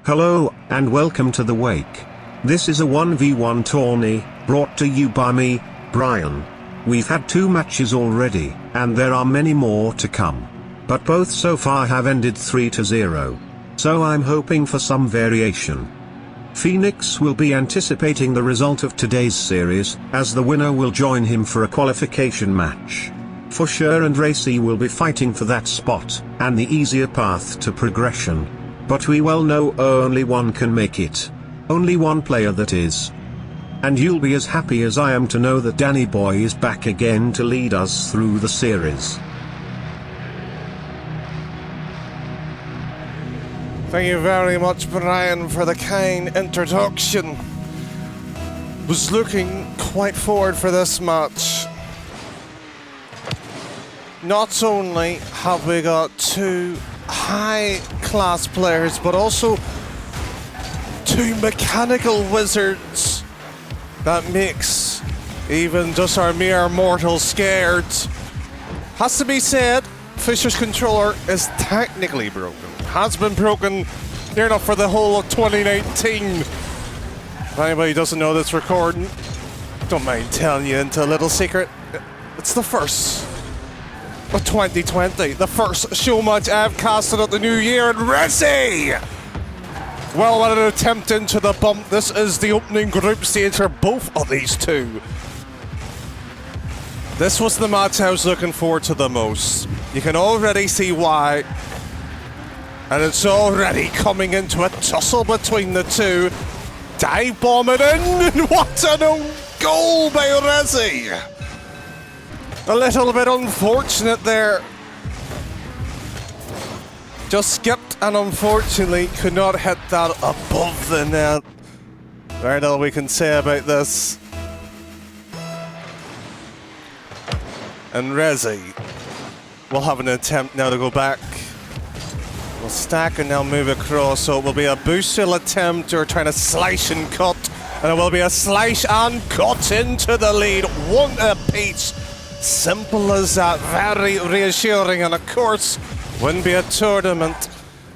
Hello, and welcome to The Wake. This is a 1v1 tourney, brought to you by me, Brian. We've had 2 matches already, and there are many more to come. But both so far have ended 3-0. So I'm hoping for some variation. Phoenix will be anticipating the result of today's series, as the winner will join him for a qualification match. Fusure and Rehzzy will be fighting for that spot, and the easier path to progression. But we well know only one can make it. Only one player that is. And you'll be as happy as I am to know that DannyBoy is back again to lead us through the series. Thank you very much, Brian, for the kind introduction. Was looking quite forward for this match. Not only have we got 2 high-class players, but also 2 mechanical wizards that makes even just our mere mortals scared. Has to be said, Fusure's controller is technically broken. Has been broken near enough for the whole of 2019. If anybody doesn't know this recording, don't mind telling you into a little secret. It's the first of 2020, the first show match I've casted at the new year in Rehzzy! Well, what an attempt into the bump. This is the opening group stage for both of these 2. This was the match I was looking forward to the most. You can already see why. And it's already coming into a tussle between the 2. Dive bomb it in! What an own goal by Rehzzy! A little bit unfortunate there. Just skipped and unfortunately could not hit that above the net. Very little we can say about this. And Rehzzy will have an attempt now to go back. We'll stack and now move across, so it will be a boostil attempt or trying to slice and cut. And it will be a slice and cut into the lead. 1 apiece. Simple as that, very reassuring, and of course, wouldn't be a tournament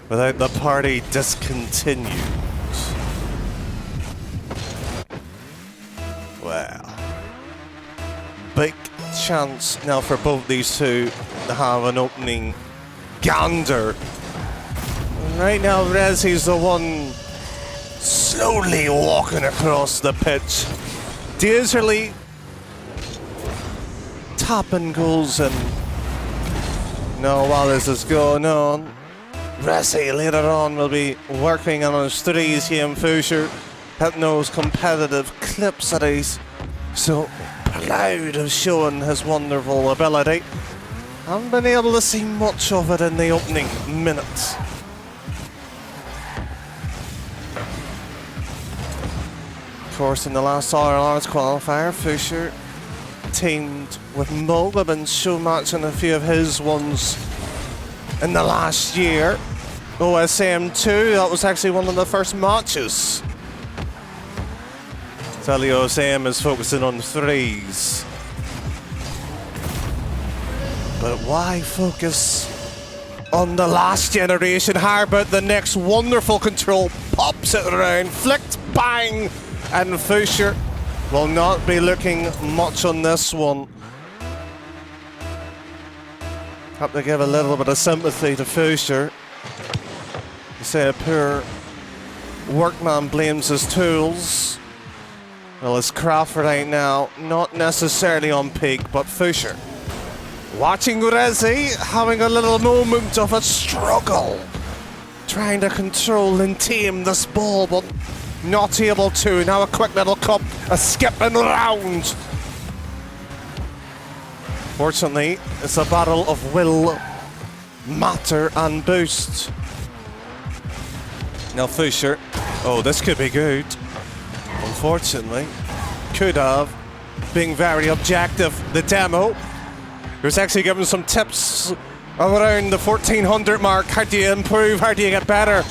without the party discontinued. Well, big chance now for both these 2 to have an opening gander. And right now, Rehzzy's the one slowly walking across the pitch, dazedly tapping goals, and now while this is going on, Rehzzy later on will be working on his 3s here in Fusure, hitting those competitive clips that he's so proud of showing his wonderful ability. Haven't been able to see much of it in the opening minutes. Of course, in the last All-Ireland qualifier, Fusure teamed with Mulligan show matching a few of his ones in the last year. OSM 2, that was actually one of the first matches. So the OSM is focusing on 3s. But why focus on the last generation? How about the next wonderful control? Pops it around, flicked, bang, and Fusure will not be looking much on this one. Have to give a little bit of sympathy to Fusure. You say a poor workman blames his tools. Well, his craft right now, not necessarily on peak, but Fusure watching Rehzzy having a little moment of a struggle, trying to control and tame this ball, but not able to. Now a quick little cup, a skipping round. Fortunately, it's a battle of will, matter and boost. Now Fusure, oh, this could be good. Unfortunately, could have, being very objective, the demo. He was actually given some tips around the 1400 mark. How do you improve? How do you get better?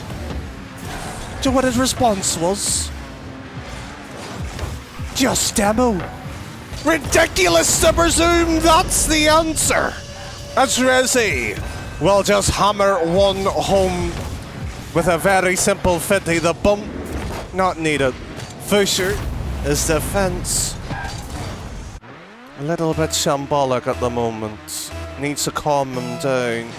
Do you know what his response was? Just demo. Ridiculous to presume that's the answer. As Rehzzy will just hammer one home with a very simple 50. The bump, not needed. Fusure is defense. A little bit shambolic at the moment. Needs to calm him down.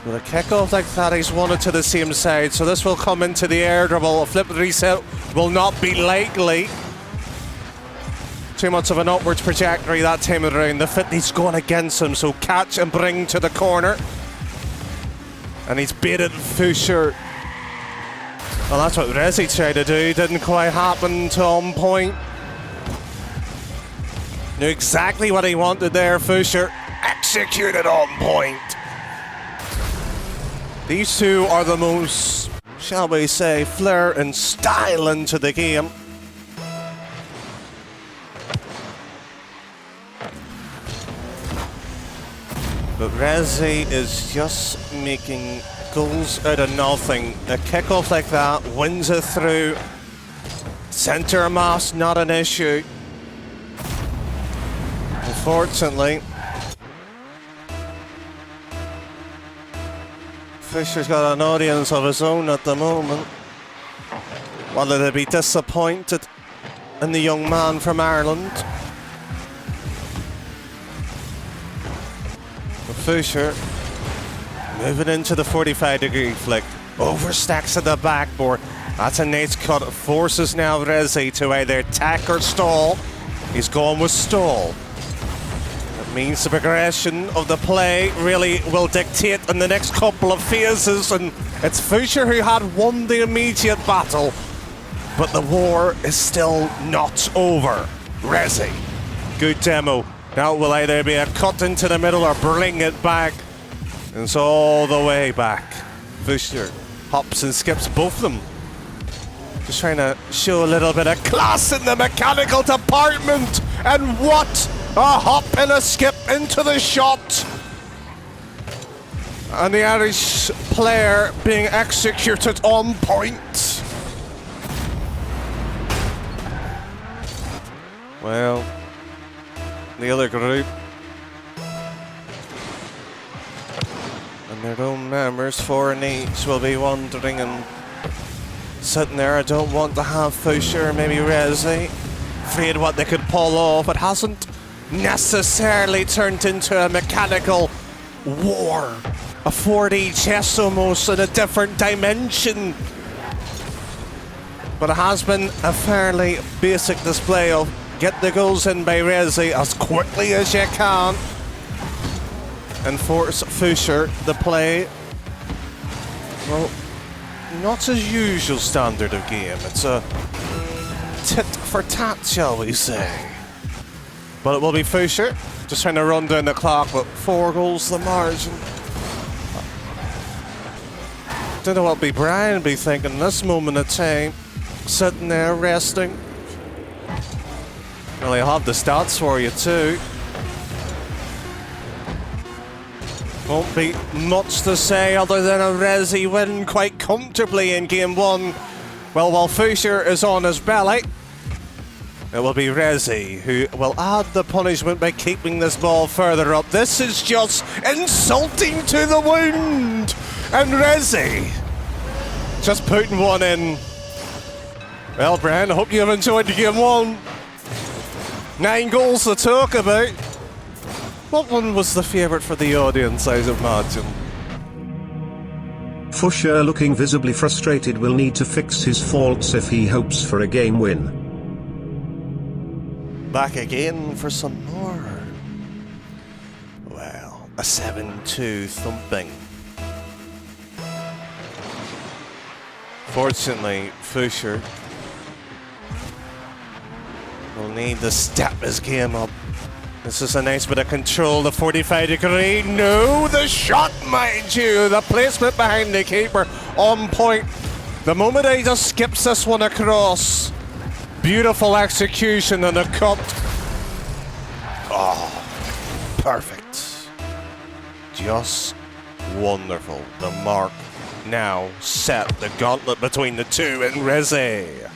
With a kickoff like that, he's wanted to the same side, so this will come into the air dribble. A flip reset will not be likely. Too much of an upwards trajectory that time around. The 50's going against him, so catch and bring to the corner. And he's baited Fusure. Well, that's what Rehzzy tried to do. Didn't quite happen to on point. Knew exactly what he wanted there, Fusure. Executed on point. These two are the most, shall we say, flair and style into the game. But Rehzzy is just making goals out of nothing. A kickoff like that wins it through. Centre mass, not an issue. Unfortunately, Fusure's got an audience of his own at the moment. Whether they be disappointed in the young man from Ireland. Fusure moving into the 45-degree flick. Overstacks at the backboard. That's a nice cut. Forces now Rehzzy to either attack or stall. He's gone with stall. That means the progression of the play really will dictate in the next couple of phases, and it's Fusure who had won the immediate battle, but the war is still not over. Rehzzy, good demo. Now it will either be a cut into the middle or bring it back. And it's all the way back. Fusure hops and skips both of them. Just trying to show a little bit of class in the mechanical department. And what a hop and a skip into the shot. And the Irish player being executed on point. Well, the other group and their own members, 4 in each, will be wondering and sitting there. I don't want to have Fusure, maybe Rehzzy. Afraid what they could pull off. It hasn't necessarily turned into a mechanical war. A 4D chess almost in a different dimension. But it has been a fairly basic display of get the goals in by Rehzzy as quickly as you can and force Fusure the play. Well, not his usual standard of game. It's a tit for tat, shall we say. But it will be Fusure just trying to run down the clock, but 4 goals the margin. Don't know what Brian be thinking this moment of time, sitting there resting. Well, I have the stats for you too. Won't be much to say other than a Rehzzy win quite comfortably in game 1. Well, while Fusure is on his belly, it will be Rehzzy who will add the punishment by keeping this ball further up. This is just insulting to the wound. And Rehzzy just putting one in. Well, Brian, I hope you have enjoyed the game 1. 9 goals to talk about. What one was the favourite for the audience, I imagine? Fusure, looking visibly frustrated, will need to fix his faults if he hopes for a game win. Back again for some more. Well, a 7-2 thumping. Fortunately, Fusure will need to step his game up. This is a nice bit of control, the 45-degree. No, the shot, mind you. The placement behind the keeper on point. The moment he just skips this one across. Beautiful execution and a cut. Oh, perfect. Just wonderful. The mark now set. The gauntlet between the two and Rehzzy.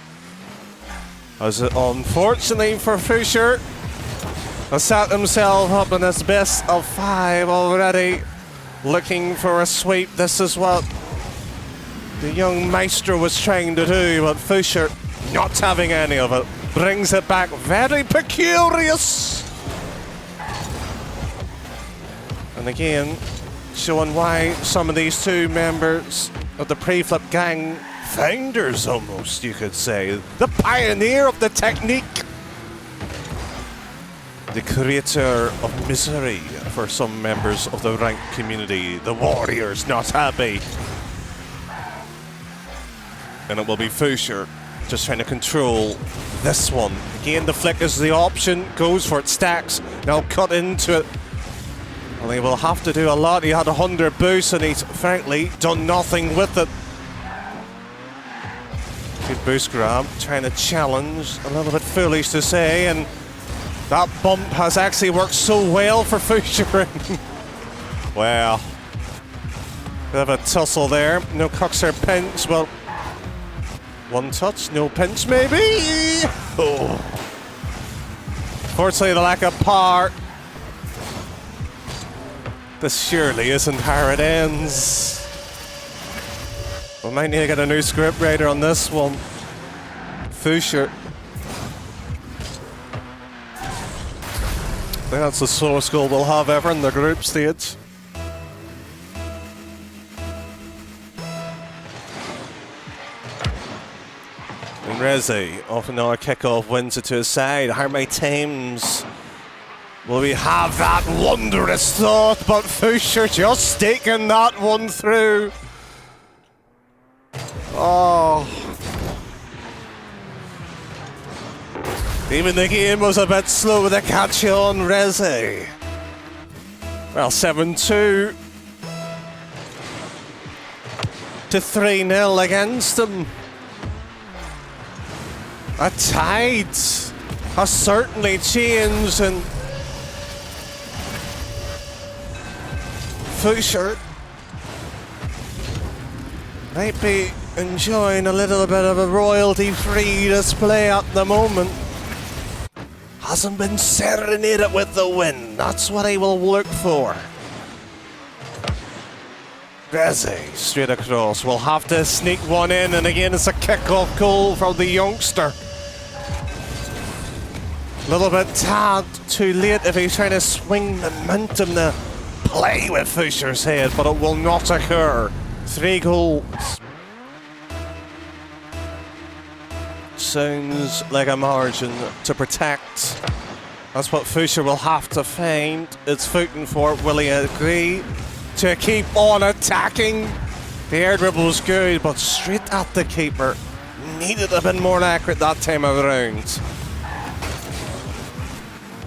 As it, unfortunately for Fusure, has set himself up in his best of 5 already. looking for a sweep. This is what the young maestro was trying to do, but Fusure, not having any of it, brings it back. Very precarious. And again, showing why some of these two members of the pre-flip gang, founders almost, you could say, the pioneer of the technique, the creator of misery for some members of the ranked community, the warriors not happy. And it will be Fusure just trying to control this one. Again, the flick is the option, goes for it, stacks, now cut into it. Well, he will have to do a lot. He had 100 boosts and he's frankly done nothing with it. Good boost grab, trying to challenge, a little bit foolish to say, and that bump has actually worked so well for Fusure. Wow. Bit of a tussle there, no cucks or pinch, well, one touch, no pinch maybe? Oh. Fortunately, the lack of power. This surely isn't how it ends. We might need to get a new script writer on this one. Fusure. I think that's the slowest goal we'll have ever in the group stage. And Rehzzy, often now a kickoff, wins it to his side. How many times will we have that wondrous thought? But Fusure just taking that one through. Oh. Even the game was a bit slow with a catch on Rehzzy. Well, 7-2 to 3-0 against him. A tide has certainly changed, and Fusure might be enjoying a little bit of a royalty-free display at the moment. Hasn't been serenaded with the win. That's what he will look for. Rehzzy straight across. Will have to sneak one in, and again it's a kick-off goal from the youngster. A little bit tad too late if he's trying to swing momentum to play with Fusure's head, but it will not occur. 3 goals. Sounds like a margin to protect. That's what Fusure will have to find its footing for. Will he agree to keep on attacking? The air dribble was good, but straight at the keeper. Needed to have been more accurate that time around.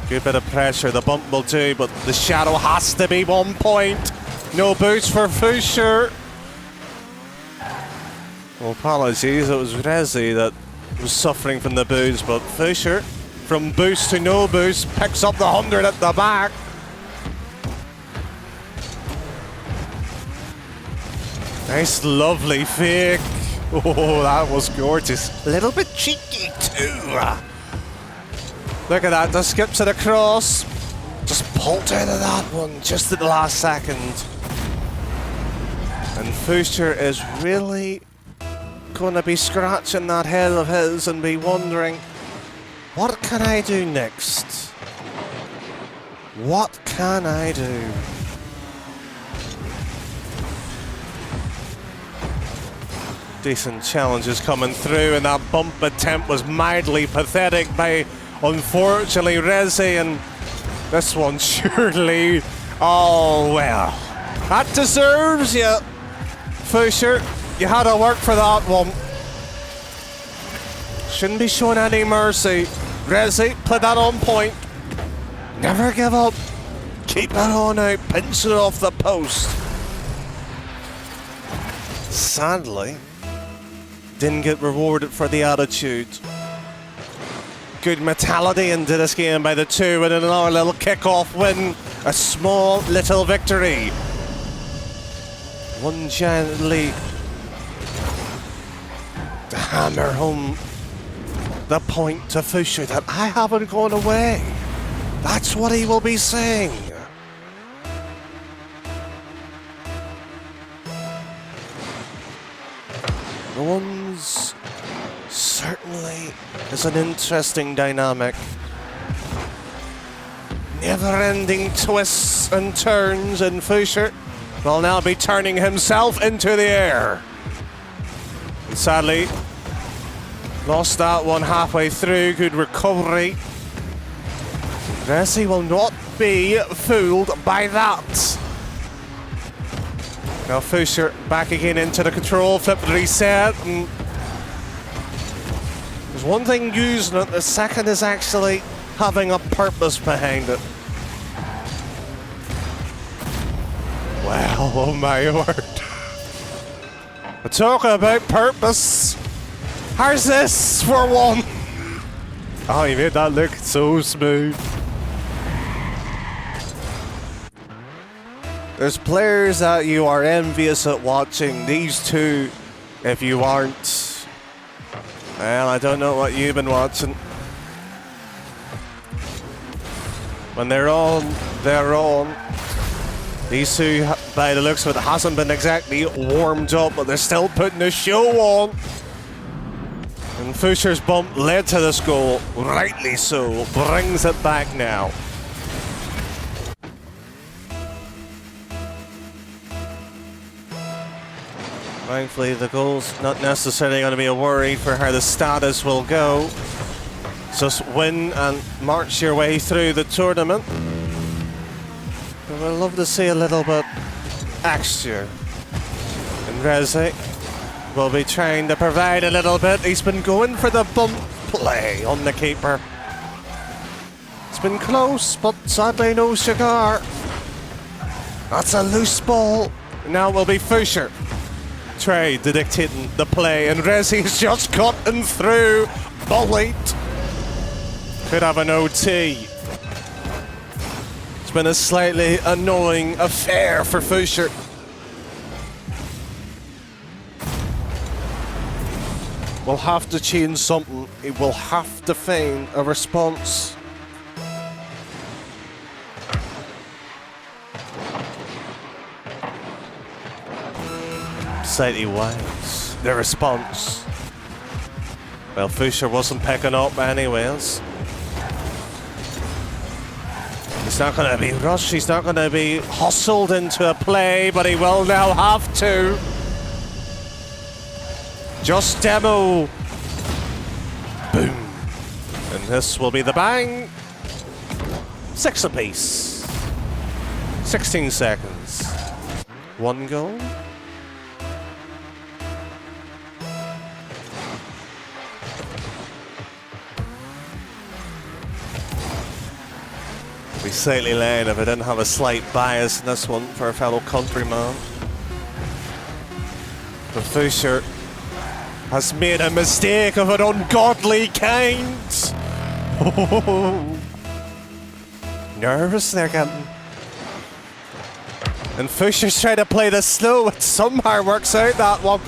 Good bit of pressure, the bump will do, but the shadow has to be 1 point. No boost for Fusure. Well, apologies, it was Rehzzy that was suffering from the boost, but Fusure, from boost to no boost, picks up the 100 at the back. Nice, lovely fake. Oh, that was gorgeous. A little bit cheeky too. Look at that, just skips it across. Just pulled out of that one just at the last second. And Fusure is really going to be scratching that head of his and be wondering, what can I do next? What can I do? Decent challenges coming through, and that bump attempt was mildly pathetic by, unfortunately, Rehzzy, and this one surely, oh well, that deserves you, Fusure. You had to work for that one. Shouldn't be showing any mercy. Rehzzy, play that on point. Never give up. Keep that on out, pinch it off the post. Sadly, didn't get rewarded for the attitude. Good mentality into this game by the two, and another little kick-off win. A small little victory. One gently to hammer home the point to Fusure that I haven't gone away. That's what he will be saying. The ones certainly is an interesting dynamic. Never-ending twists and turns, and Fusure will now be turning himself into the air. And sadly, lost that one halfway through. Good recovery. Rehzzy will not be fooled by that. Now Fusure back again into the control, flip reset, and there's one thing using it, the second is actually having a purpose behind it. Well, oh my word. Talk about purpose. How's this for one? Oh, he made that look so smooth. There's players that you are envious at watching. These two, if you aren't, well, I don't know what you've been watching. When they're on, they're on. These two, by the looks of it, hasn't been exactly warmed up, but they're still putting a show on. And Fusure's bump led to this goal, rightly so, brings it back now. Thankfully, the goal's not necessarily going to be a worry for how the status will go. Just win and march your way through the tournament. But we'd love to see a little bit extra. And Rehzzy will be trying to provide a little bit. He's been going for the bump play on the keeper. It's been close, but sadly no cigar. That's a loose ball. Now it will be Fusure. Trey dictating the play, and Rehzzy's just cutting through. Bullied. Could have an OT. It's been a slightly annoying affair for Fusure. We'll have to change something. It will have to feign a response. Slightly wise, the response. Well, Fusure wasn't picking up anyways. He's not going to be rushed, he's not going to be hustled into a play, but he will now have to. Just demo. Boom. And this will be the bang. 6 apiece. 16 seconds. 1 goal. Be slightly late if I didn't have a slight bias in this one for a fellow countryman. But Fusure has made a mistake of an ungodly kind. Nervous they're getting. And Fusure's trying to play this slow. It somehow works out that one.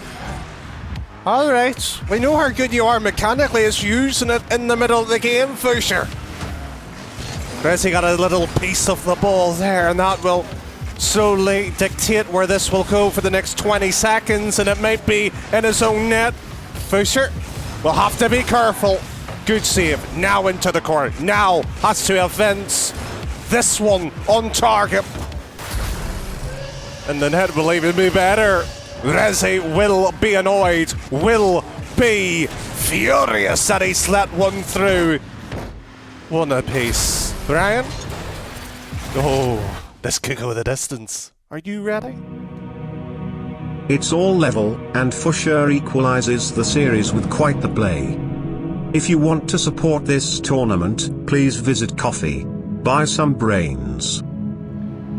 Alright, we know how good you are mechanically. It's using it in the middle of the game, Fusure. Rehzzy got a little piece of the ball there, and that will slowly dictate where this will go for the next 20 seconds, and it might be in his own net. Fusure will have to be careful. Good save. Now into the corner. Now has to avenge this one on target. And the net will even be better. Rehzzy will be annoyed, will be furious that he's let one through. 1 apiece. Brian? Oh, this could go the distance. Are you ready? It's all level, and Fusure equalizes the series with quite the play. If you want to support this tournament, please visit Coffee. Buy some brains.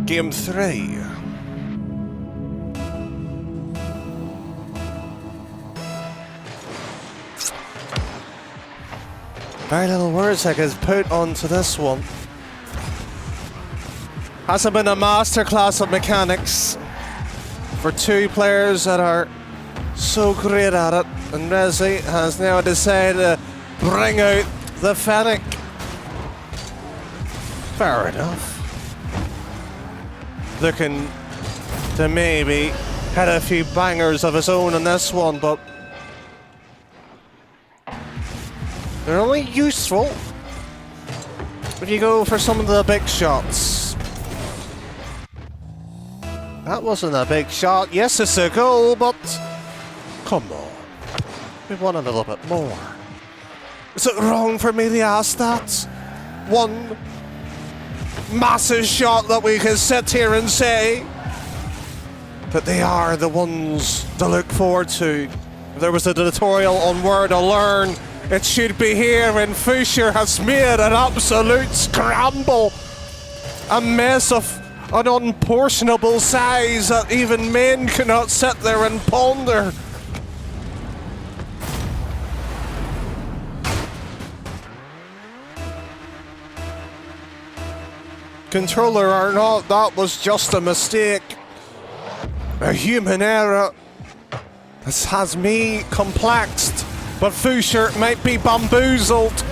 Game 3. Very little words I could put onto this one. Hasn't been a masterclass of mechanics for two players that are so great at it, and Rehzzy has now decided to bring out the Fennec. Fair enough. Looking to maybe hit a few bangers of his own in this one, but They're only useful if you go for some of the big shots. That wasn't a big shot. Yes, it's a goal, but come on. We want a little bit more. Is it wrong for me to ask that? One massive shot that we can sit here and say that they are the ones to look forward to. If there was a tutorial on where to learn, it should be here, and Fusure has made an absolute scramble. A mess of an unportionable size that even men cannot sit there and ponder. Controller or not, that was just a mistake. A human error. This has me complexed, but Fusure might be bamboozled.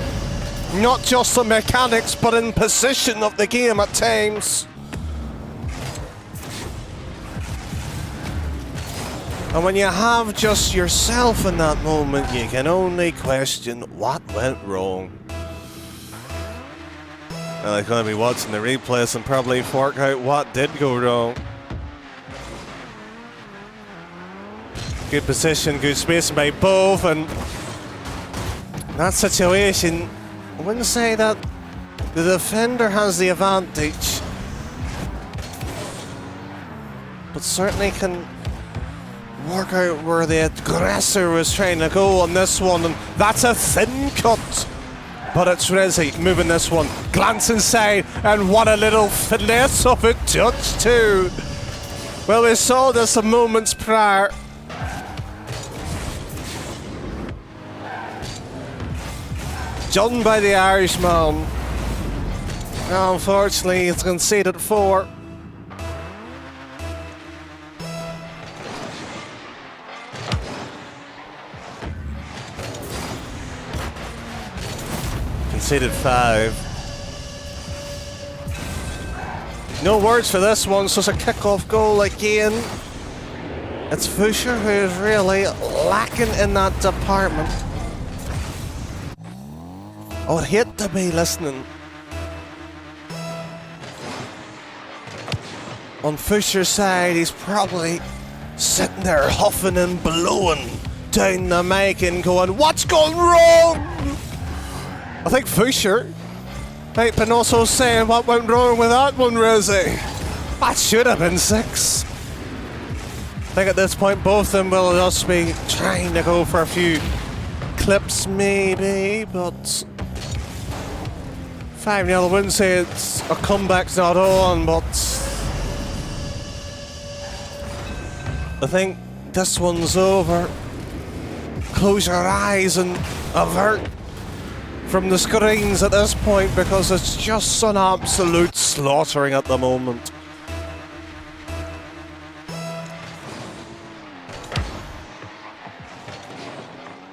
Not just the mechanics, but in position of the game at times. And when you have just yourself in that moment, you can only question what went wrong. Well, they're going to be watching the replays and probably work out what did go wrong. Good position, good space by both, and that situation, I wouldn't say that the defender has the advantage, but certainly can work out where the aggressor was trying to go on this one, and that's a thin cut. But it's Rehzzy moving this one, glance inside, and what a little finesse of a touch too. Well, we saw this a moments prior. Done by the Irishman. Now, unfortunately, it's conceded 4. Conceded 5. No words for this one, so it's a kick-off goal again. It's Fusure who is really lacking in that department. I would hate to be listening on Fusure's side. He's probably sitting there huffing and blowing down the mic and going, "What's gone wrong?" I think Fusure might been also saying, "What went wrong with that one, Rehzzy? That should have been 6." I think at this point both of them will just be trying to go for a few clips maybe, but 5-0, I wouldn't say it's a comeback's not on, but I think this one's over. Close your eyes and avert from the screens at this point, because it's just an absolute slaughtering at the moment.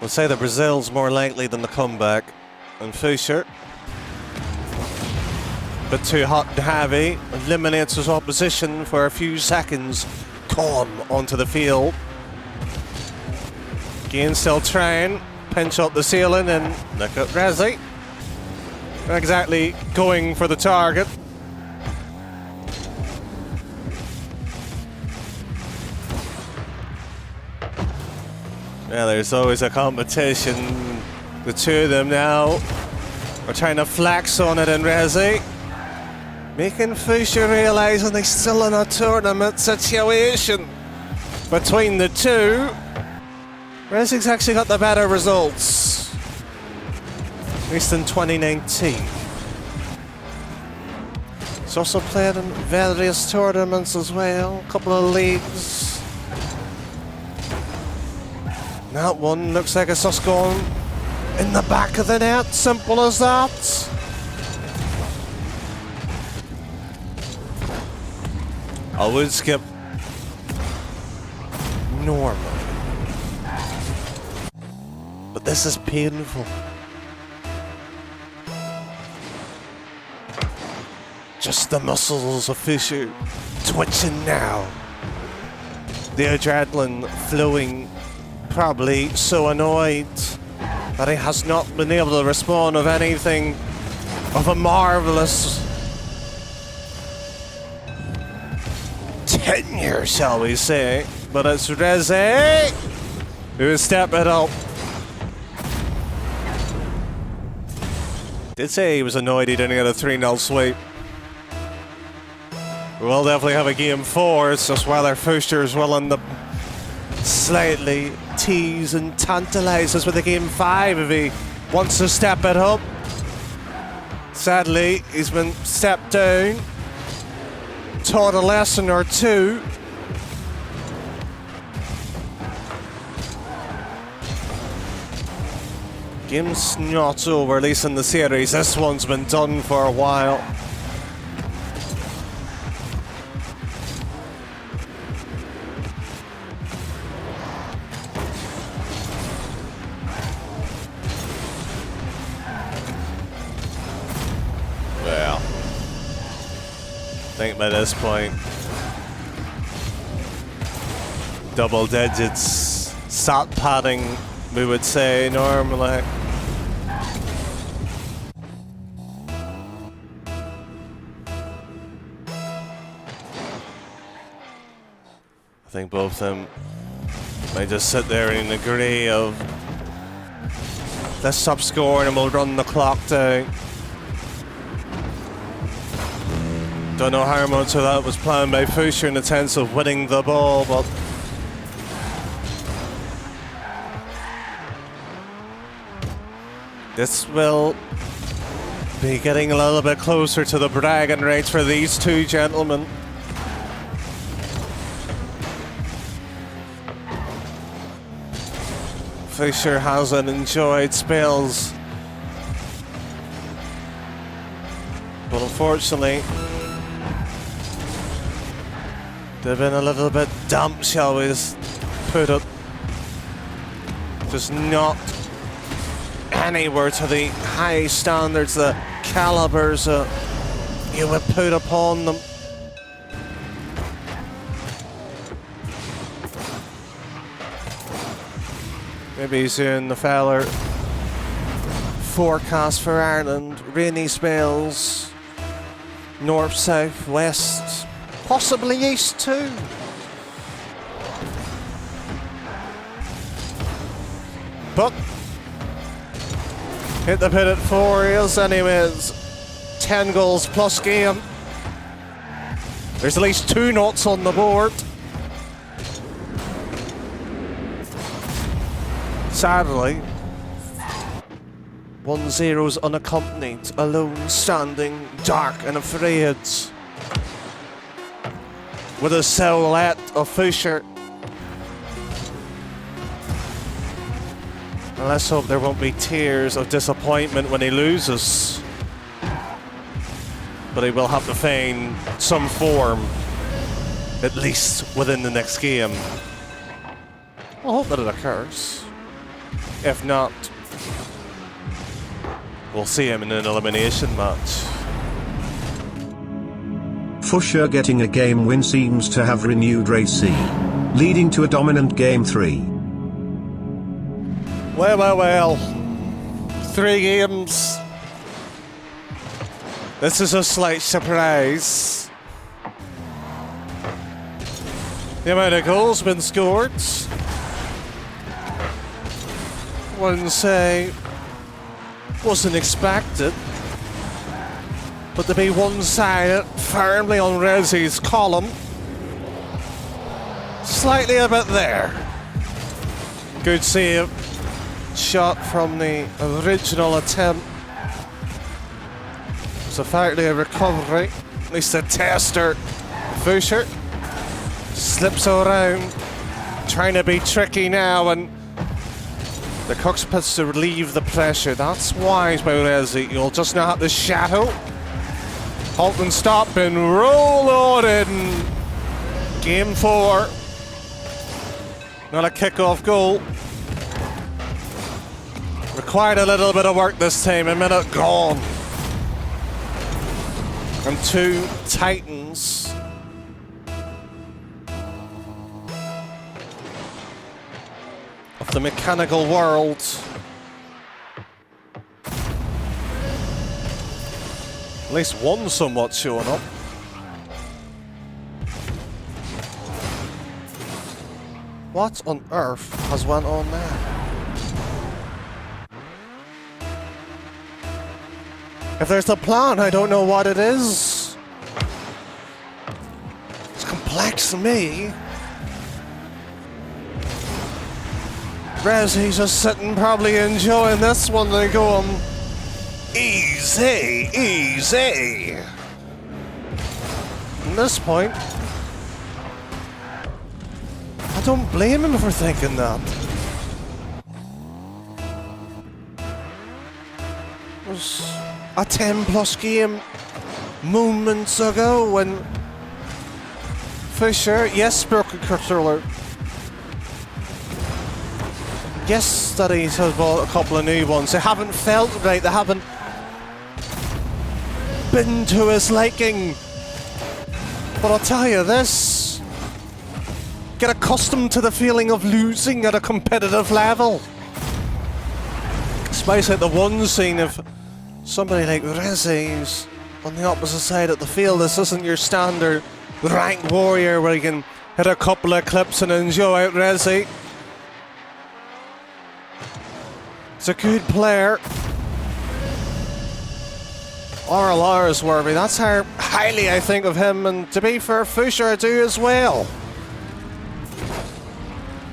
We'll say that Brazil's more likely than the comeback, and Fusure, but too hot and heavy, eliminates his opposition for a few seconds, calm onto the field. Again, still trying, pinch up the ceiling, and look at Rehzzy. Not exactly going for the target. Yeah, there's always a competition. The two of them now are trying to flex on it, and Rehzzy making Fusure realise they're still in a tournament situation. Between the two, Rehzzy's actually got the better results, at least in 2019. He's also played in various tournaments as well, a couple of leagues. That one looks like it's just gone in the back of the net, simple as that. I would skip normal, but this is painful. Just the muscles of Fusure twitching now. The adrenaline flowing, probably so annoyed that he has not been able to respond of anything of a marvellous tenure, shall we say. But it's Rehzzy who is stepping up. Did say he was annoyed he didn't get a 3-0 sweep. We'll definitely have a game 4. It's just whether Fusure is willing to slightly tease and tantalise us with a game 5 if he wants to step it up. Sadly, he's been stepped down, taught a lesson or two. Game's not over, at least in the series. This one's been done for a while. Well, I think by this point, double digits, stat padding, we would say normally. I think both of them might just sit there and agree of let's stop scoring and we'll run the clock down. Don't know how much of that was planned by Fusure in the sense of winning the ball, but this will be getting a little bit closer to the bragging rights for these two gentlemen. Fusure hasn't enjoyed spells, but unfortunately they've been a little bit damp, shall we put it. Just not anywhere to the high standards, the calibers you would put upon them. Maybe soon the feller forecast for Ireland, rainy spells, north, south, west, possibly east too. But hit the pit at 4 years anyways. 10 goals plus game. There's at least 2 knots on the board. Sadly, 1-0's unaccompanied, alone, standing, dark and afraid, with a silhouette of Fusure. And let's hope there won't be tears of disappointment when he loses. But he will have to feign some form, at least within the next game. I hope that it occurs. If not, we'll see him in an elimination match. Fusure getting a game win seems to have renewed Rehzzy, leading to a dominant game 3. Well. 3 games. This is a slight surprise. The amount of goals been scored, wouldn't say wasn't expected, but to be one-sided firmly on Rehzzy's column, slightly a bit there. Good save, shot from the original attempt. It's effectively a recovery, at least a tester. Fusure slips around, trying to be tricky now, and the cockpit's to relieve the pressure. That's wise by Rehzzy. You'll just now have the shadow. Halt and stop and roll on in. Game 4. Not a kick-off goal. Required a little bit of work this time. A minute gone. And 2 titans. Of the mechanical world least one somewhat showing up. What on earth has went on there? If there's a plan, I don't know what it is. It's complex to me. Rehzzy's just sitting, probably enjoying this one. They go easy, easy. At this point, I don't blame him for thinking that. It was a 10+ game moments ago when Fusure, yes, broken controller. Yes, that he's bought a couple of new ones. They haven't felt right, they haven't been to his liking. But I'll tell you this, get accustomed to the feeling of losing at a competitive level. Especially at the one scene of somebody like Rehzzy who's on the opposite side of the field. This isn't your standard rank warrior where you can hit a couple of clips and enjoy it. Rehzzy, he's a good player. RLR's worthy. That's how highly I think of him, and to be fair, Fusure I do as well.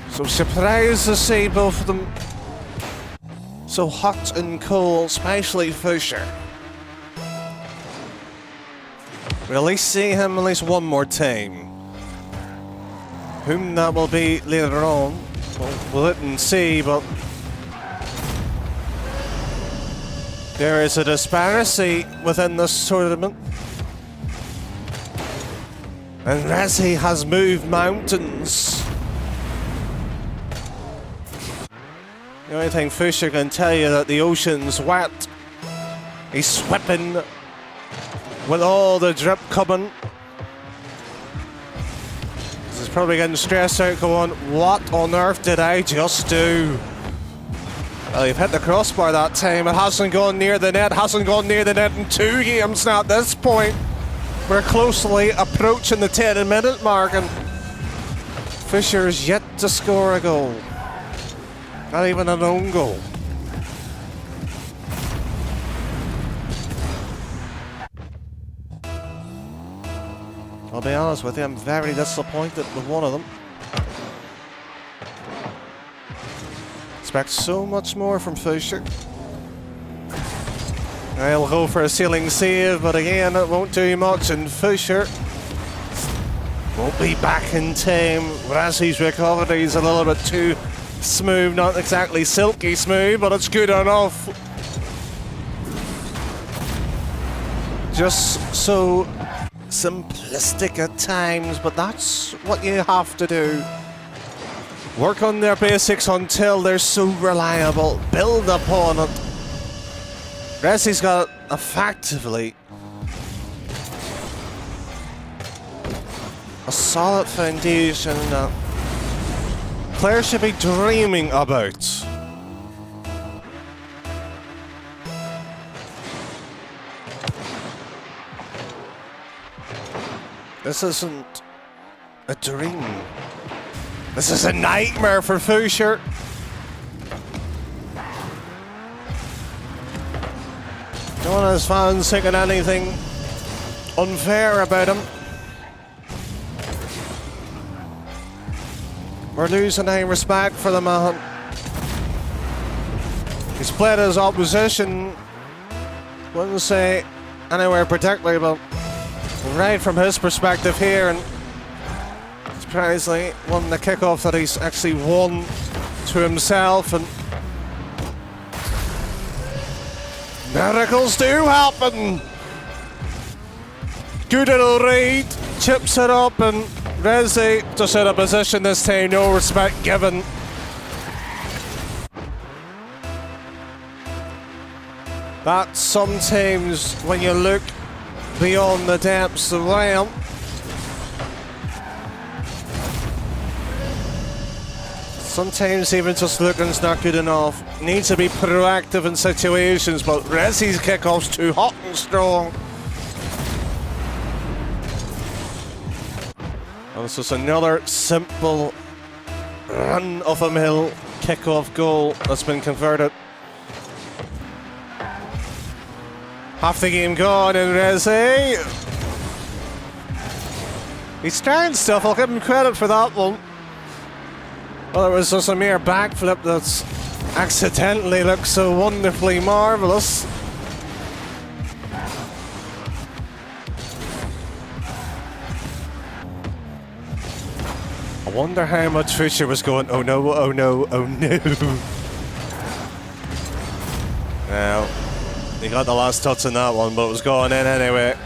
So surprised to see both of them so hot and cold, especially Fusure. We'll at least see him at least one more time. Whom that will be later on, we'll let and see, but there is a disparity within this tournament. And Rehzzy has moved mountains. The only thing Fusure can tell you that the ocean's wet. He's sweeping with all the drip coming. He's probably getting stressed out going, what on earth did I just do? Well, you've hit the crossbar that time. It hasn't gone near the net. Hasn't gone near the net in 2 games now at this point. We're closely approaching the 10-minute mark and Fusure's yet to score a goal. Not even an own goal. I'll be honest with you, I'm very disappointed with one of them. Expect so much more from Fusure. He'll go for a ceiling save, but again, it won't do much, and Fusure won't be back in time. Rehzzy's recovery is a little bit too smooth, not exactly silky smooth, but it's good enough. Just so simplistic at times, but that's what you have to do. Work on their basics until they're so reliable. Build upon it. Rehzzy's got effectively a solid foundation that players should be dreaming about. This isn't a dream. This is a nightmare for Fusure. No one of his fans thinking anything unfair about him. We're losing any respect for the man. He's played his opposition, wouldn't say anywhere particularly, but right from his perspective here, and surprisingly won the kickoff that he's actually won to himself, and miracles do happen. Good little read, chips it up, and Rehzzy just out of position this time, no respect given. That sometimes when you look beyond the depths of realm, sometimes even just looking's not good enough. Needs to be proactive in situations, but Rehzzy's kickoff's too hot and strong. And this is another simple run-of-the-mill kick-off goal that's been converted. Half the game gone in Rehzzy. He's starting stuff, I'll give him credit for that one. Well, it was just a mere backflip that's accidentally looked so wonderfully marvellous. I wonder how much Fusure was going, oh no, oh no, oh no. Now, he got the last touch in that one, but it was going in anyway.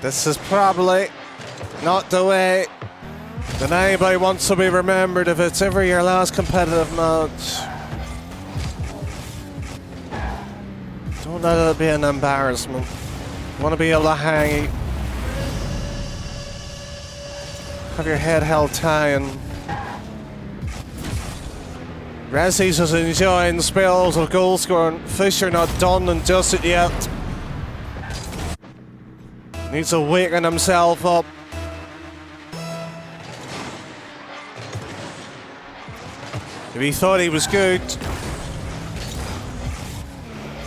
This is probably not the way that anybody wants to be remembered if it's ever your last competitive match. Don't let it be an embarrassment. You want to be able to hang, have your head held high, and Rehzzy's just enjoying spells of goal scoring. Fusure not done and dusted yet. Needs to waken himself up. If he thought he was good,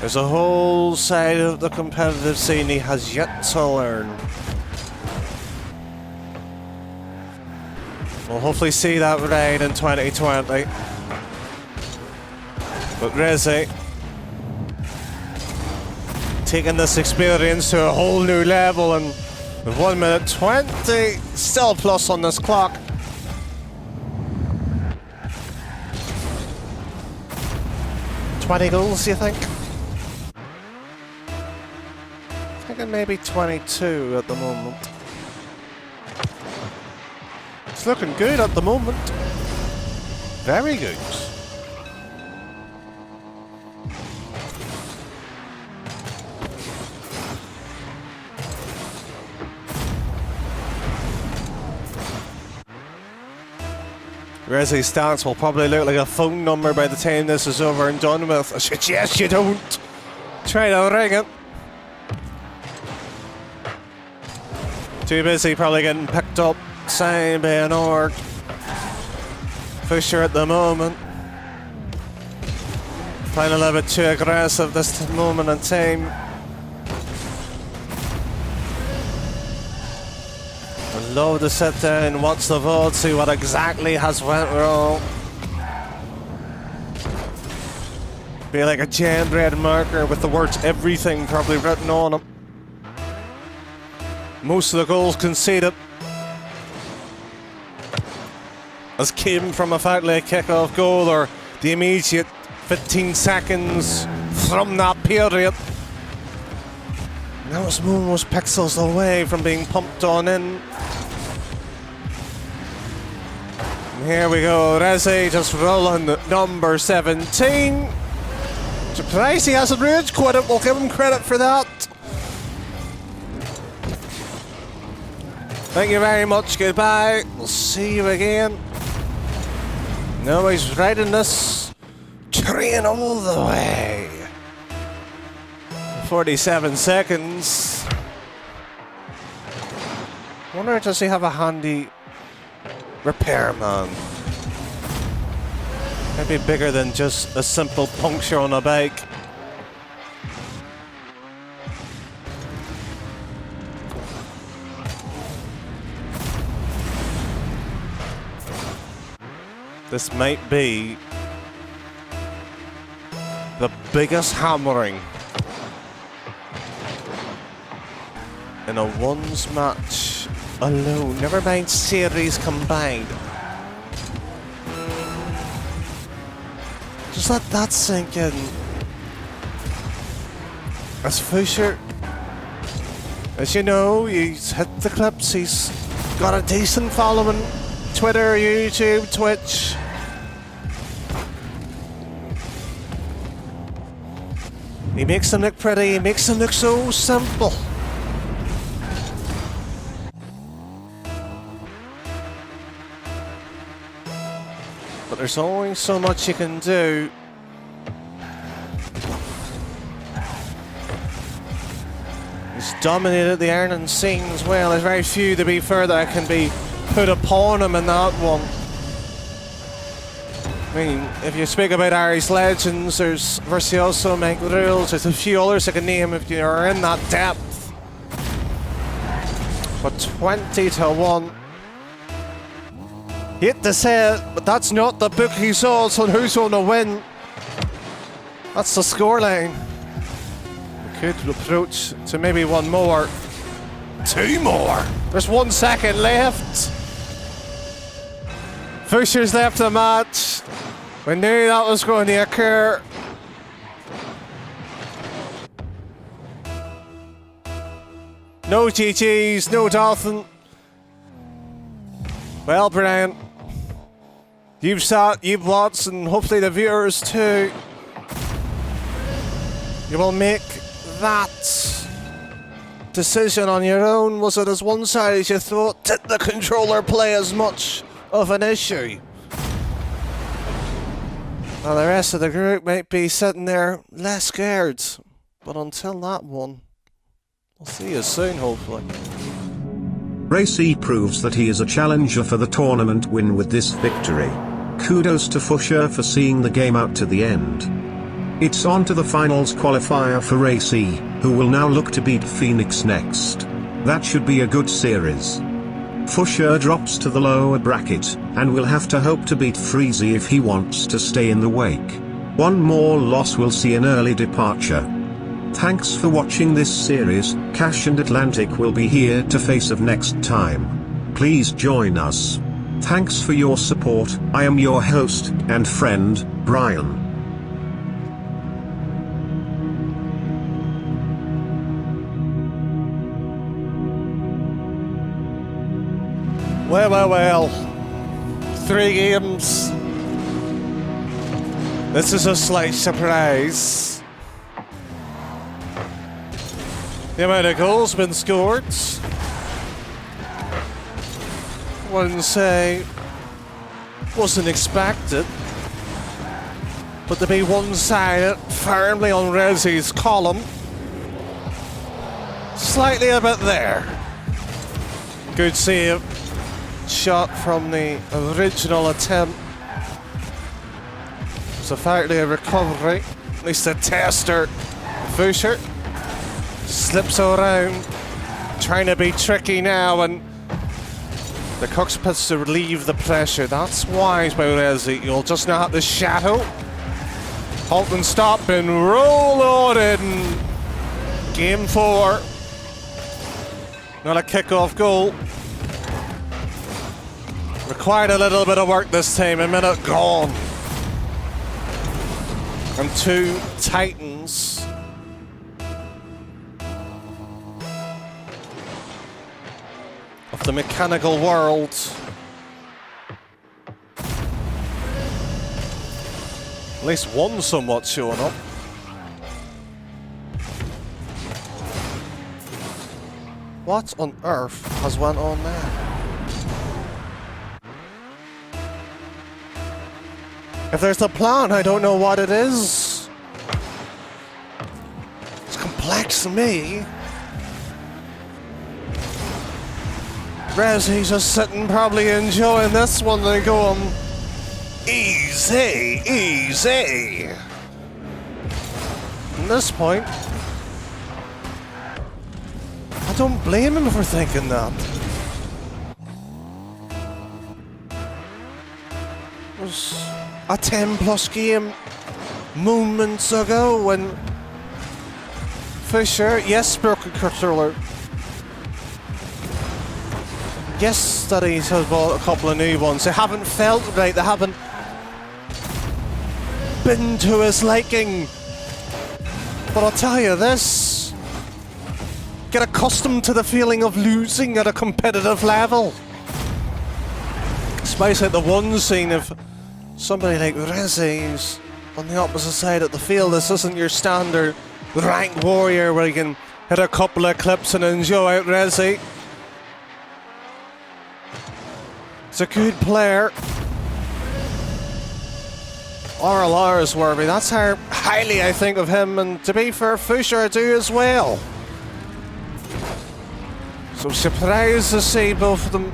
there's a whole side of the competitive scene he has yet to learn. We'll hopefully see that right in 2020. But Rehzzy taking this experience to a whole new level, and with 1 minute 20 still plus on this clock. $20 you think? Thinking maybe 22 at the moment. It's looking good at the moment. Very good. Rehzzy's stance will probably look like a phone number by the time this is over and done with. I suggest you don't. Try to ring it. Too busy probably getting picked up, signed by an org. Fusure at the moment. Playing a little bit too aggressive this moment in time. I'd love to sit down, watch the VOD, see what exactly has went wrong. Be like a giant red marker with the words everything probably written on them. Most of the goals conceded as came from effectively a kick-off goal or the immediate 15 seconds from that period. Now it's almost pixels away from being pumped on in. And here we go, Rehzzy just rolling number 17. Surprised he hasn't rage quit it, we'll give him credit for that. Thank you very much, goodbye. We'll see you again. No, he's riding this train all the way. 47 seconds. Wonder, does he have a handy repairman? Maybe bigger than just a simple puncture on a bike. This might be the biggest hammering in a ones match alone, never mind series combined. Just let that sink in. As Fusure, as you know, he's hit the clips, he's got a decent following. Twitter, YouTube, Twitch. He makes them look pretty, he makes them look so simple. but there's only so much you can do. He's dominated the Ireland scene as well. There's very few, to be fair, that can be put upon him in that one. I mean, if you speak about Irish legends, there's Virtuoso, Mike Rules, there's a few others I can name if you are in that depth. But 20-1. Hate to say it, but that's not the bookies' odds on who's going to win. That's the scoreline. We could approach to maybe one more. Two more. There's 1 second left. Fusure's left the match. We knew that was going to occur. No GGs, no Dolphin. Well, Brian, you've sat, you've watched, and hopefully the viewers too. You will make that decision on your own. Was it as one-sided as you thought? Did the controller play as much of an issue? Well, the rest of the group might be sitting there less scared. But until that one, we'll see you soon, hopefully. Rehzzy proves that he is a challenger for the tournament win with this victory. Kudos to Fusure for seeing the game out to the end. It's on to the finals qualifier for Rehzzy, who will now look to beat Phoenix next. That should be a good series. Fusure drops to the lower bracket, and will have to hope to beat Rehzzy if he wants to stay in the wake. One more loss will see an early departure. Thanks for watching this series. Cash and Atlantic will be here to face off next time. Please join us. Thanks for your support. I am your host and friend, Brian. Well, well, well. 3 games. This is a slight surprise. The amount of goals been scored, wouldn't say wasn't expected, but to be one-sided firmly on Rehzzy's column, slightly a bit there. Good save, shot from the original attempt. It's effectively a recovery, at least a tester. Fusure slips around, trying to be tricky now, and the Cox puts to relieve the pressure. That's wise by Rehzzy. You'll just not have the shadow. Halt and stop and roll on in. Game 4. Not a kick-off goal. Required a little bit of work this time. A minute gone. And 2 Titans. Of the mechanical world. At least one somewhat showing up. What on earth has went on there? If there's a plan, I don't know what it is. It's complex to me. Rehzzy's just sitting, probably enjoying this one. They go easy, easy. At this point, I don't blame him for thinking that. It was a 10+ game moments ago when Fusure, yes, broken controller. Yes, that he's bought a couple of new ones. They haven't felt right, they haven't been to his liking. But I'll tell you this, get accustomed to the feeling of losing at a competitive level. Especially at the one scene of somebody like Rehzzy who's on the opposite side of the field. This isn't your standard ranked warrior where you can hit a couple of clips and enjoy out Rehzzy. He's a good player. or Lars Worthy. That's how highly I think of him, and to be fair, Fusure do as well. So surprised to see both of them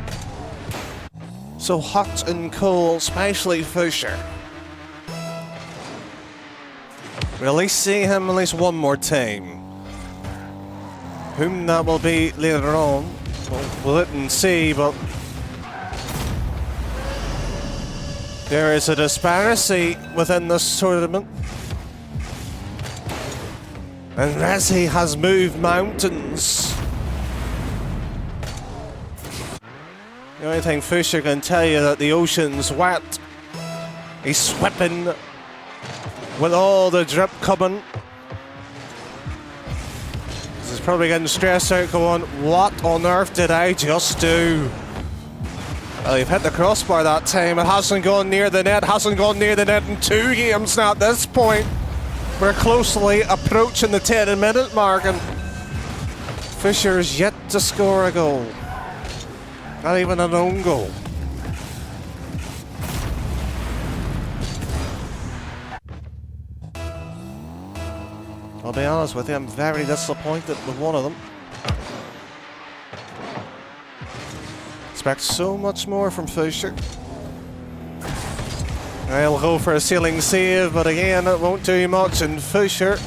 so hot and cold, especially Fusure. We'll at least see him at least one more time. Whom that will be later on, we'll wait and see, but there is a disparity within this tournament. And Rehzzy has moved mountains. The only thing Fusure can tell you that the ocean's wet. He's sweeping with all the drip coming. He's probably getting stressed out going, what on earth did I just do? Well, you've hit the crossbar that time. It hasn't gone near the net. Hasn't gone near the net in 2 games now at this point. We're closely approaching the 10-minute mark, and Fusure's yet to score a goal. Not even an own goal. I'll be honest with you, I'm very disappointed with one of them. Expect so much more from Fusure. He'll go for a ceiling save, but again, it won't do much, and Fusure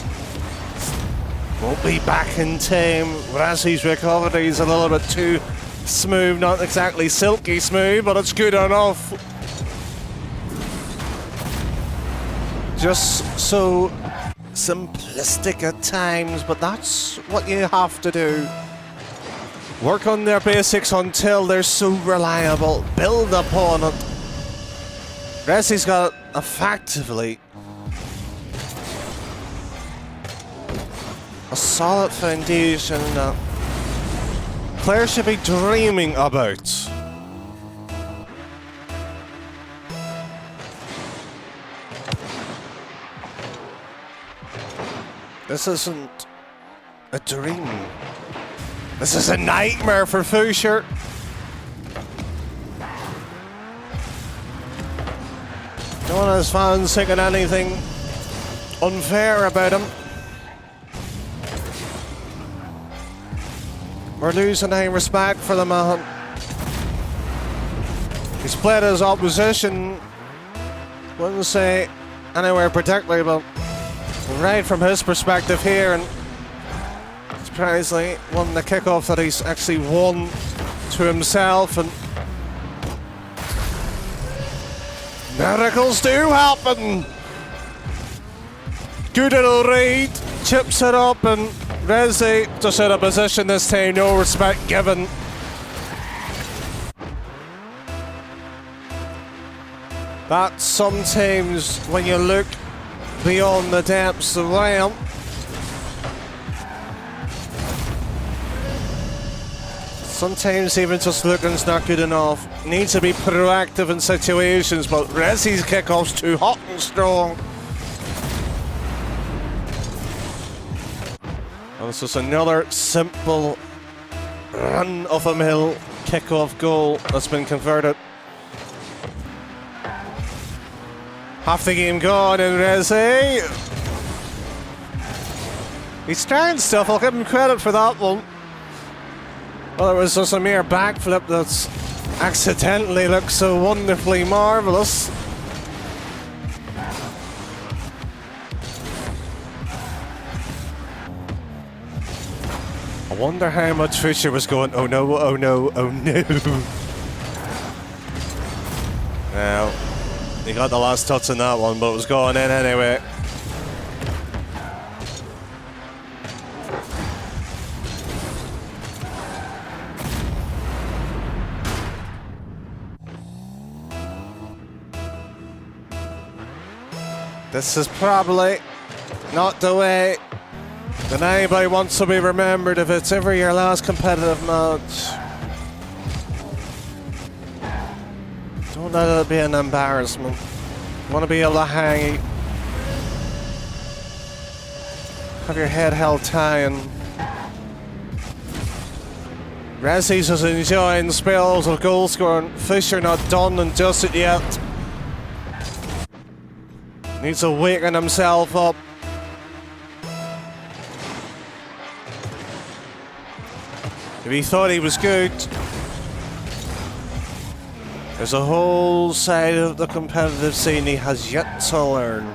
won't be back in time. Rehzzy's recovery is a little bit too smooth, not exactly silky smooth, but it's good enough. Just so simplistic at times, but that's what you have to do. Work on their basics until they're so reliable. Build upon it. Rehzzy's got effectively a solid foundation that players should be dreaming about. This isn't a dream. This is a nightmare for Fusure. No one of his fans thinking anything unfair about him. We're losing any respect for the man. He's played his opposition, wouldn't say anywhere particularly, but right from his perspective here, and surprisingly won the kickoff that he's actually won to himself, and miracles do happen. Good little read, chips it up, and Rehzzy just out of position this time, no respect given. That sometimes when you look beyond the depths of realm, sometimes even just looking's not good enough. Needs to be proactive in situations, but Rehzzy's kickoff's too hot and strong. And this is another simple run-of-the-mill kickoff goal that's been converted. Half the game gone in Rehzzy. He's trying stuff, I'll give him credit for that one. Well, it was just a mere backflip that's accidentally looked so wonderfully marvellous. I wonder how much Fusure was going, oh no, oh no, oh no. Now, he got the last touch on that one, but it was going in anyway. This is probably not the way that anybody wants to be remembered if it's ever your last competitive match. Don't let it be an embarrassment. You want to be able to hang, have your head held high, and Rehzzy's just enjoying spells of goal scoring. Fusure not done and just it yet. Needs to waken himself up. If he thought he was good, there's a whole side of the competitive scene he has yet to learn.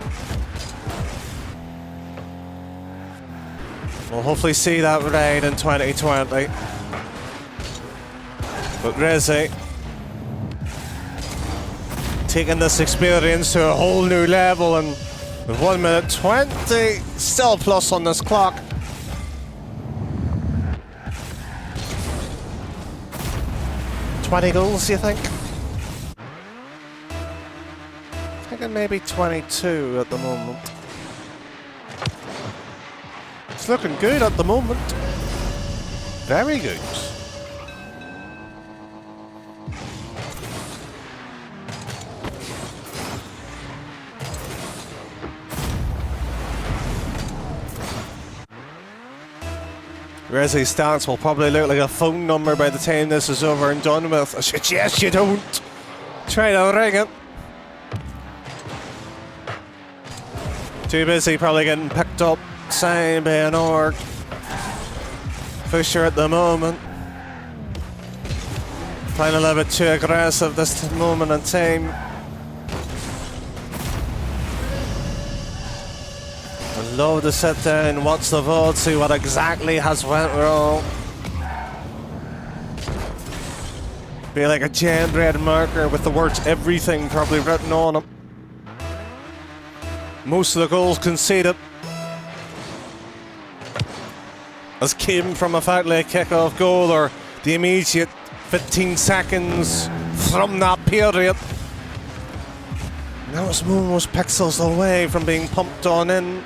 We'll hopefully see that raid in 2020. But Rehzzy taking this experience to a whole new level, and with 1 minute 20 still plus on this clock. $20 you think? Thinking maybe 22 at the moment. It's looking good at the moment. Very good. Rehzzy's stance will probably look like a phone number by the time this is over and done with. I suggest you don't try to ring it. Too busy probably getting picked up, signed by an org. Fusure at the moment. Playing a little bit too aggressive this moment in time. I'd love to sit down, watch the VOD, see what exactly has went wrong. Be like a giant red marker with the words everything probably written on it. Most of the goals conceded as came from effectively a kick-off goal or the immediate 15 seconds from that period. Now it's almost pixels away from being pumped on in.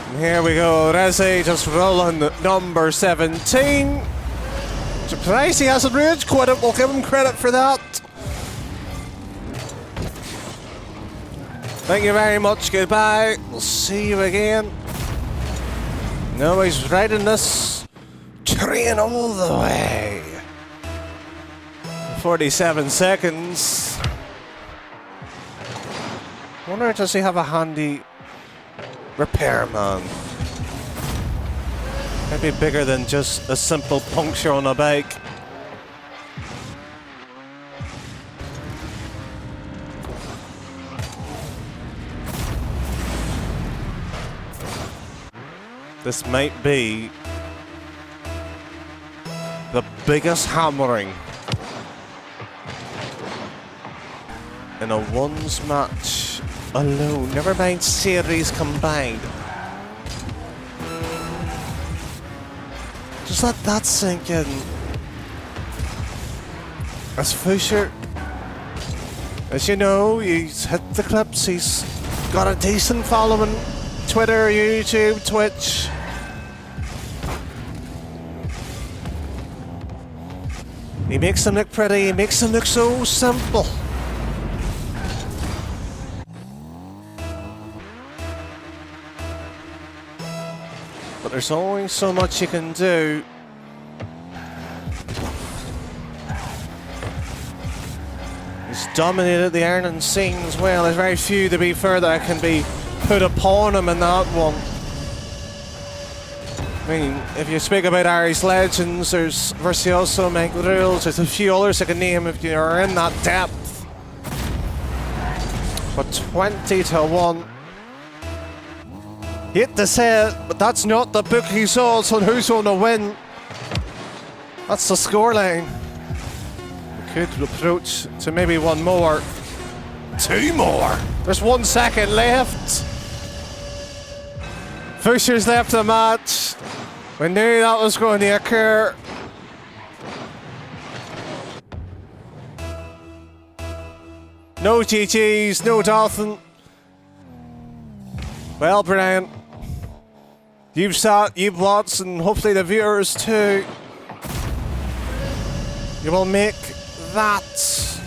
And here we go, Rehzzy just rolling number 17. Surprised he hasn't rage quit it, we'll give him credit for that. Thank you very much, goodbye. We'll see you again. No, he's riding this train all the way. 47 seconds. Wonder, does he have a handy repairman? Maybe bigger than just a simple puncture on a bike. This might be the biggest hammering in a ones match alone, never mind series combined. Just let that sink in. As Fusure, as you know, he's hit the clips, he's got a decent following. Twitter, YouTube, Twitch. He makes them look pretty, he makes them look so simple. But there's only so much you can do. He's dominated the Ireland scene as well. There's very few, to be fair, that can be put upon him in that one. I mean, if you speak about Irish legends, there's Virtuoso, Mike Rules, there's a few others I can name if you are in that depth. But 20-1. Hate to say it, but that's not the bookies' odds on who's going to win. That's the scoreline. We could approach to maybe one more. Two more. There's 1 second left. Fusure's left the match. We knew that was going to occur. No GGs, no Dolphin. Well, Brian, you've sat, you've watched, and hopefully the viewers too. You will make that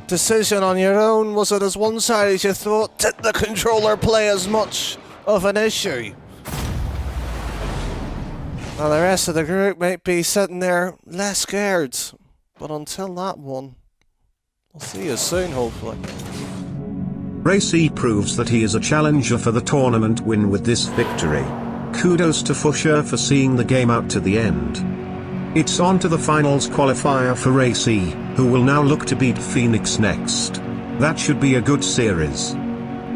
decision on your own. Was it as one-sided as you thought? Did the controller play as much of an issue? Well, the rest of the group might be sitting there less scared. But until that one, We'll see you soon, hopefully. Rehzzy proves that he is a challenger for the tournament win with this victory. Kudos to Fusure for seeing the game out to the end. It's on to the finals qualifier for Rehzzy, who will now look to beat Phoenix next. That should be a good series.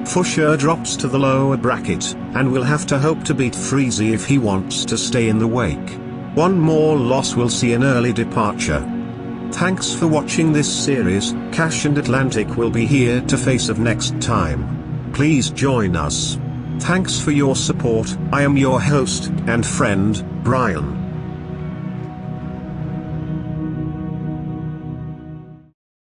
Fusure drops to the lower bracket, and will have to hope to beat Rehzzy if he wants to stay in the wake. One more loss will see an early departure. Thanks for watching this series. Cash and Atlantic will be here to face of next time. Please join us. Thanks for your support. I am your host and friend, Brian.